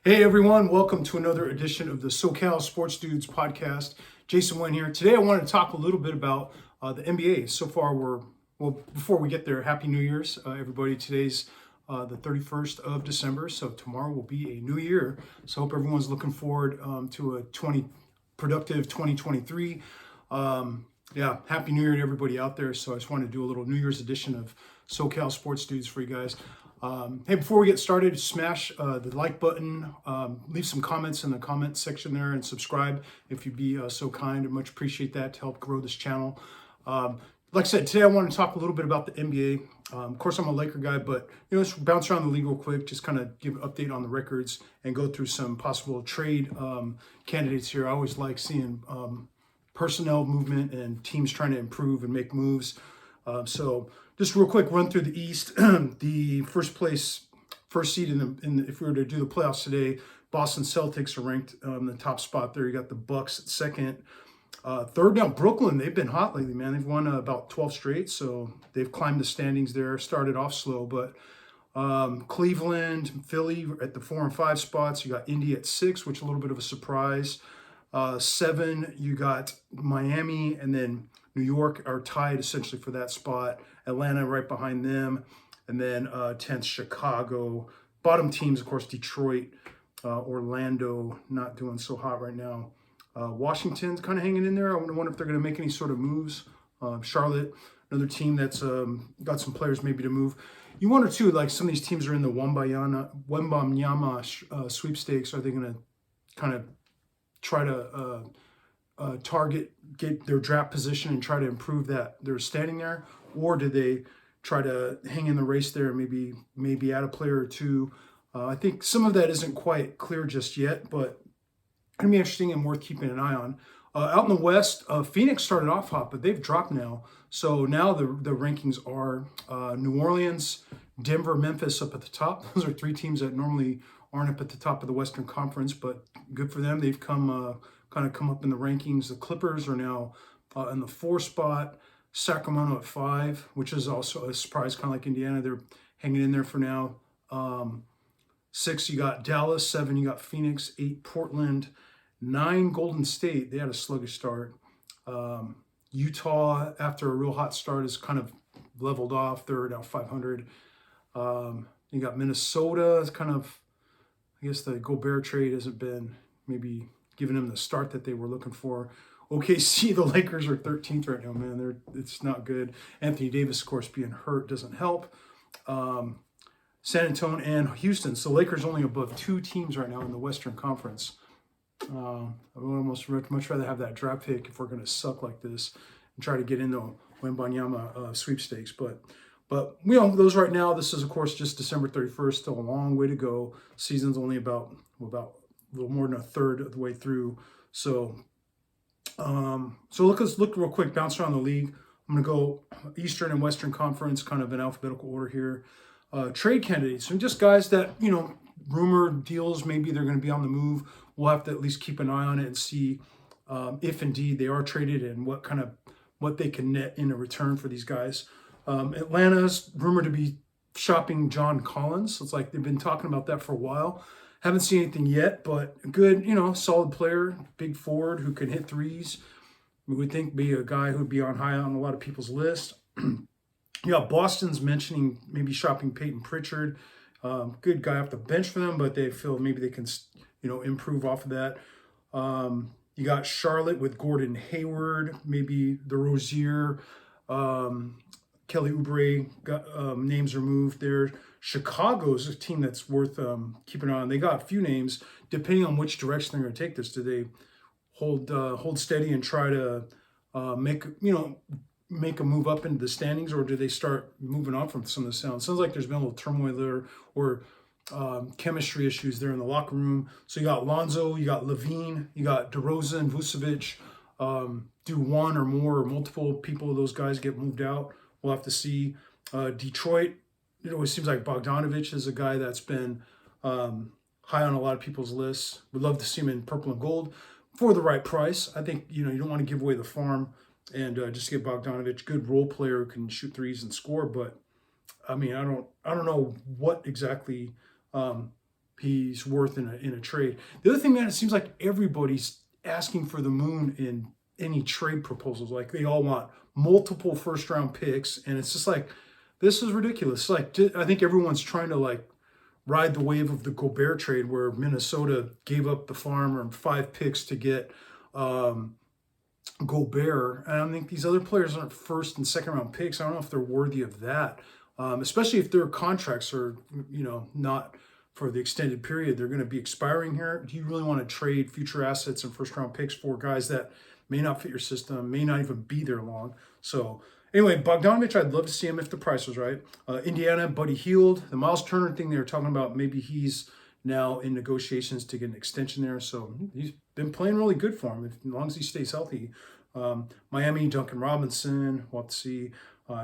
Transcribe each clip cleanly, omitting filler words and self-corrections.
Hey everyone, welcome to another edition of the SoCal Sports Dudes podcast. Jason Wynn here. Today I wanted to talk a little bit about the NBA. So far before we get there, Happy New Year's, everybody. Today's the 31st of December, so tomorrow will be a new year. So I hope everyone's looking forward to a productive 2023. Happy New Year to everybody out there. So I just wanted to do a little New Year's edition of SoCal Sports Dudes for you guys. Hey, before we get started, smash the like button, leave some comments in the comment section there, and subscribe if you'd be so kind. I much appreciate that to help grow this channel. Like I said, today I want to talk a little bit about the NBA. Of course, I'm a Laker guy, but just bounce around the league real quick, just kind of give an update on the records and go through some possible trade candidates here. I always like seeing personnel movement and teams trying to improve and make moves. So just real quick, run through the East. The first seed if we were to do the playoffs today, Boston Celtics are ranked in the top spot there. You got the Bucks at second. Third down, Brooklyn. They've been hot lately, man. They've won about 12 straight, so they've climbed the standings there. Started off slow, but Cleveland, Philly at the 4 and 5 spots. You got Indy at 6, which is a little bit of a surprise. 7, you got Miami, and then New York are tied essentially for that spot. Atlanta right behind them, and then 10th Chicago. Bottom teams, of course, Detroit, Orlando, not doing so hot right now. Washington's kind of hanging in there. I wonder if they're going to make any sort of moves. Charlotte, another team that's got some players maybe to move. You wonder too, like some of these teams are in the Wembanyama sweepstakes. Are they going to kind of try to get their draft position and try to improve that they're standing there, or do they try to hang in the race there and maybe add a player or two? I think some of that isn't quite clear just yet, but it's gonna be interesting and worth keeping an eye on. Out in the West, Phoenix started off hot, but they've dropped now. So now the rankings are New Orleans, Denver, Memphis up at the top. Those are 3 teams that normally aren't up at the top of the Western Conference, but good for them. They've come up in the rankings. The Clippers are now in the 4 spot. Sacramento at 5, which is also a surprise, kind of like Indiana. They're hanging in there for now. 6, you got Dallas. 7, you got Phoenix. 8, Portland. 9, Golden State. They had a sluggish start. Utah, after a real hot start, is kind of leveled off. They're now 500. You got Minnesota. It's kind of, I guess the Gobert trade hasn't been maybe giving them the start that they were looking for. OKC, the Lakers are 13th right now, man. It's not good. Anthony Davis, of course, being hurt doesn't help. San Antonio and Houston. So Lakers only above 2 teams right now in the Western Conference. I would almost much rather have that draft pick if we're going to suck like this and try to get into Wembanyama sweepstakes. But those right now. This is, of course, just December 31st. Still a long way to go. Season's only about a little more than a third of the way through. So let's look real quick. Bounce around the league. I'm going to go Eastern and Western Conference, kind of in alphabetical order here. Trade candidates and just guys that rumored deals. Maybe they're going to be on the move. We'll have to at least keep an eye on it and see if indeed they are traded and what they can net in a return for these guys. Atlanta's rumored to be shopping John Collins. It's like they've been talking about that for a while. Haven't seen anything yet, but good, solid player, big forward who can hit threes. We would think be a guy who'd be high on a lot of people's list. Boston's mentioning maybe shopping Peyton Pritchard. Good guy off the bench for them, but they feel maybe they can, improve off of that. You got Charlotte with Gordon Hayward, maybe the Rozier, Kelly Oubre names are moved there. Chicago's a team that's worth keeping an eye on. They got a few names. Depending on which direction they're going to take this, do they hold steady and try to make a move up into the standings, or do they start moving on from some of the sounds? Sounds like there's been a little turmoil there, or chemistry issues there in the locker room. So you got Lonzo, you got Levine, you got DeRozan, Vucevic. Do one or more or multiple people of those guys get moved out? We'll have to see. Detroit, it seems like Bogdanovich is a guy that's been high on a lot of people's lists. We'd love to see him in purple and gold for the right price. I think, you don't want to give away the farm and just get Bogdanovich, good role player who can shoot threes and score. But I mean, I don't know what exactly he's worth in a trade. The other thing, man, it seems like everybody's asking for the moon in any trade proposals. Like they all want multiple first round picks, and it's just like this is ridiculous. Like I think everyone's trying to like ride the wave of the Gobert trade, where Minnesota gave up the farm or 5 picks to get Gobert. And I think these other players aren't first and second round picks. I don't know if they're worthy of that, especially if their contracts are, not for the extended period. They're going to be expiring here. Do you really want to trade future assets and first round picks for guys that may not fit your system, may not even be there long? So anyway, Bogdanovich, I'd love to see him if the price was right. Indiana, Buddy Hield, the Miles Turner thing they were talking about, maybe he's now in negotiations to get an extension there. So he's been playing really good for him, as long as he stays healthy. Miami, Duncan Robinson, we'll have to see.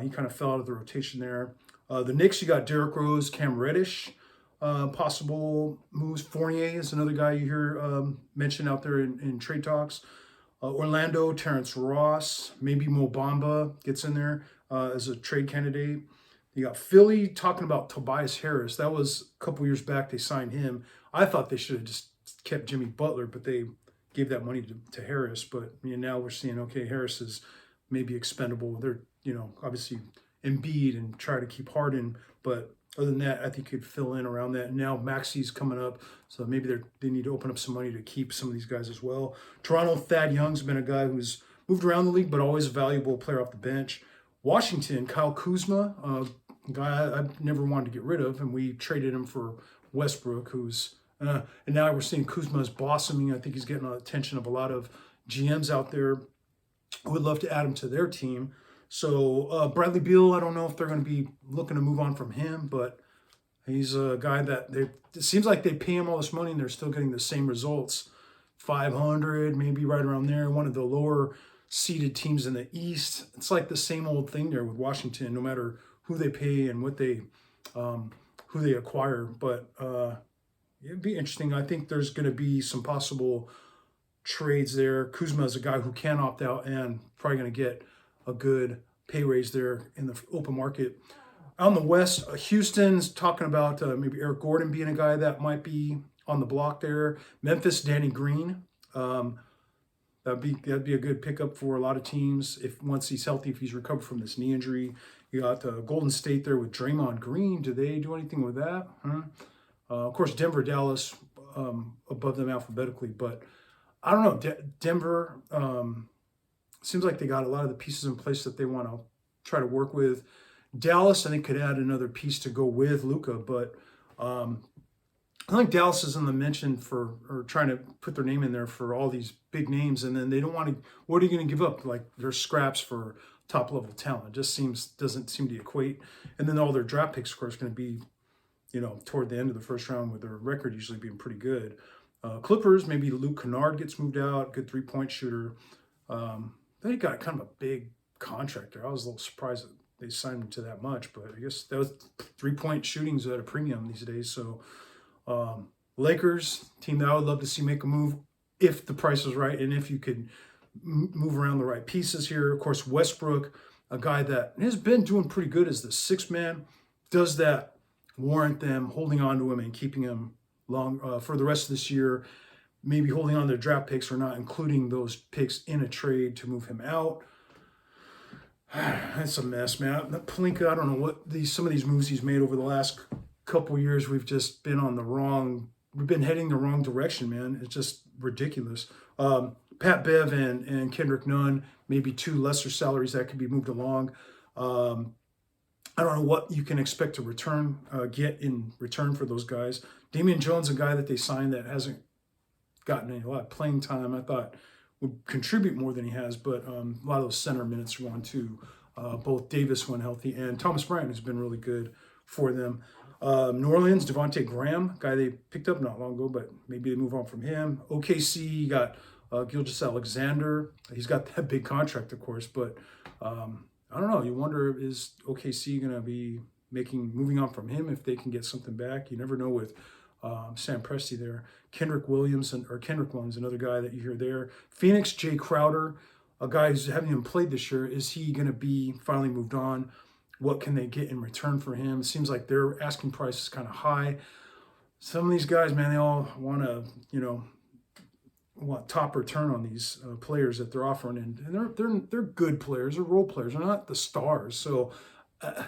He kind of fell out of the rotation there. The Knicks, you got Derrick Rose, Cam Reddish, possible moves. Fournier is another guy you hear mentioned out there in trade talks. Orlando, Terrence Ross, maybe Mo Bamba gets in there as a trade candidate. You got Philly talking about Tobias Harris. That was a couple years back they signed him. I thought they should have just kept Jimmy Butler, but they gave that money to Harris. But now we're seeing, okay, Harris is maybe expendable. They're, obviously Embiid and try to keep Harden, but other than that, I think you could fill in around that. Now Maxi's coming up, so maybe they need to open up some money to keep some of these guys as well. Toronto, Thad Young's been a guy who's moved around the league, but always a valuable player off the bench. Washington, Kyle Kuzma, a guy I've never wanted to get rid of, and we traded him for Westbrook, who's and now we're seeing Kuzma's blossoming. I think he's getting the attention of a lot of GMs out there who would love to add him to their team. So Bradley Beal, I don't know if they're going to be looking to move on from him, but he's a guy that it seems like they pay him all this money and they're still getting the same results. 500, maybe right around there. One of the lower seeded teams in the East. It's like the same old thing there with Washington, no matter who they pay and what they who they acquire. But it'd be interesting. I think there's going to be some possible trades there. Kuzma is a guy who can opt out and probably going to get a good pay raise there in the open market. On the West, Houston's talking about maybe Eric Gordon being a guy that might be on the block there. Memphis, Danny Green. That'd be a good pickup for a lot of teams if once he's healthy, if he's recovered from this knee injury. You got Golden State there with Draymond Green. Do they do anything with that? Of course, Denver, Dallas above them alphabetically, but I don't know. Denver seems like they got a lot of the pieces in place that they want to try to work with. Dallas, I think, could add another piece to go with Luka, but I think Dallas is in the mention or trying to put their name in there for all these big names, and then they don't want to. What are you going to give up? Like their scraps for top level talent just doesn't seem to equate. And then all their draft picks, of course, going to be, toward the end of the first round with their record usually being pretty good. Clippers, maybe Luke Kennard gets moved out, good 3-point shooter. They got kind of a big contract there. I was a little surprised that they signed him to that much, but I guess that was 3-point shootings at a premium these days. So Lakers, team that I would love to see make a move if the price is right and if you could move around the right pieces here. Of course, Westbrook, a guy that has been doing pretty good as the sixth man. Does that warrant them holding on to him and keeping him long for the rest of this year? Maybe holding on to their draft picks or not including those picks in a trade to move him out. That's a mess, man. Pelinka, I don't know what some of these moves he's made over the last couple years. We've just been we've been heading the wrong direction, man. It's just ridiculous. Pat Bev and Kendrick Nunn, maybe 2 lesser salaries that could be moved along. I don't know what you can expect to get in return for those guys. Damian Jones, a guy that they signed that hasn't gotten a lot of playing time, I thought would contribute more than he has, but a lot of those center minutes are going to both Davis when healthy and Thomas Bryant has been really good for them. New Orleans, Devontae Graham, guy they picked up not long ago, but maybe they move on from him. OKC got Gilgeous-Alexander. He's got that big contract, of course, but I don't know. You wonder, is OKC going to be moving on from him if they can get something back? You never know with Sam Presti there. Kendrick Williams, another guy that you hear there. Phoenix, Jay Crowder, a guy who's haven't even played this year. Is he going to be finally moved on? What can they get in return for him? It seems like their asking price is kind of high. some of these guys, man, they all want to, want top return on these players that they're offering, and they're good players, they're role players, they're not the stars. So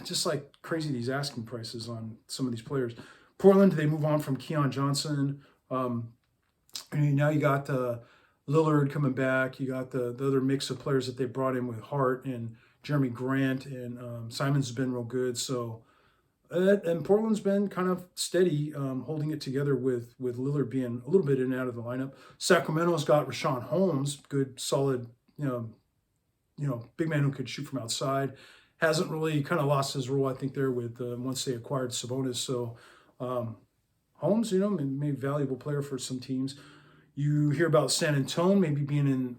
just like crazy these asking prices on some of these players. Portland, they move on from Keon Johnson. And now you got Lillard coming back. You got the other mix of players that they brought in with Hart and Jeremy Grant, and Simon's been real good. So and Portland's been kind of steady, holding it together with Lillard being a little bit in and out of the lineup. Sacramento's got Rashawn Holmes, good, solid, big man who could shoot from outside. Hasn't really kind of lost his role, I think, there with once they acquired Sabonis. So Holmes, maybe a valuable player for some teams. You hear about San Antonio maybe being in,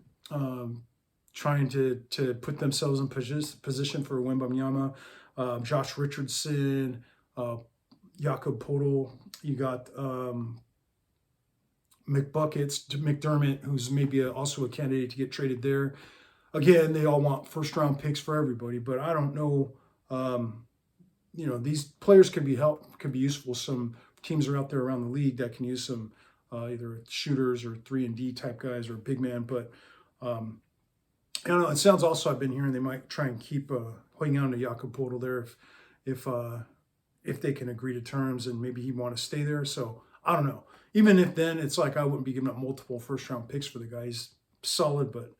trying to put themselves in position for Wembanyama. Josh Richardson, Jakob Poeltl. You got McDermott, who's maybe also a candidate to get traded there. Again, they all want first-round picks for everybody, but I don't know. These players could be useful. Some teams are out there around the league that can use some either shooters or 3-and-D type guys or big man. But I don't know. It sounds also, I've been hearing they might try and keep holding on to Jakob Poeltl there if they can agree to terms, and maybe he want to stay there. So I don't know. Even if then, it's like I wouldn't be giving up multiple first-round picks for the guy. He's solid, but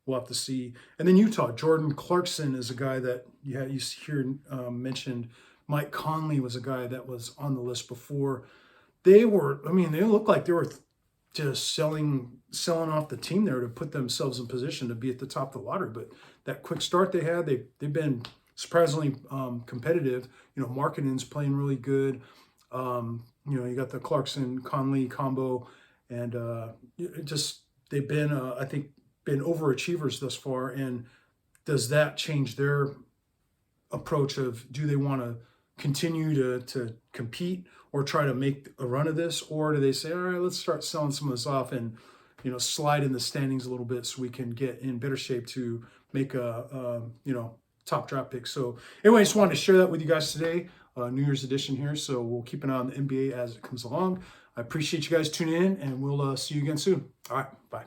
we'll have to see. And then Utah, Jordan Clarkson is a guy that you hear mentioned. Mike Conley was a guy that was on the list before. They looked like they were just selling off the team there to put themselves in position to be at the top of the lottery. But that quick start they had, they've been surprisingly competitive. Markkanen's playing really good. You got the Clarkson Conley combo, and they've been I think been overachievers thus far. And does that change their approach of, do they want to continue to compete or try to make a run of this, or do they say, all right, let's start selling some of this off and slide in the standings a little bit so we can get in better shape to make a top draft pick. So anyway, I just wanted to share that with you guys today, New Year's edition here. So we'll keep an eye on the NBA as it comes along. I appreciate you guys tuning in, and we'll see you again soon. All right, bye.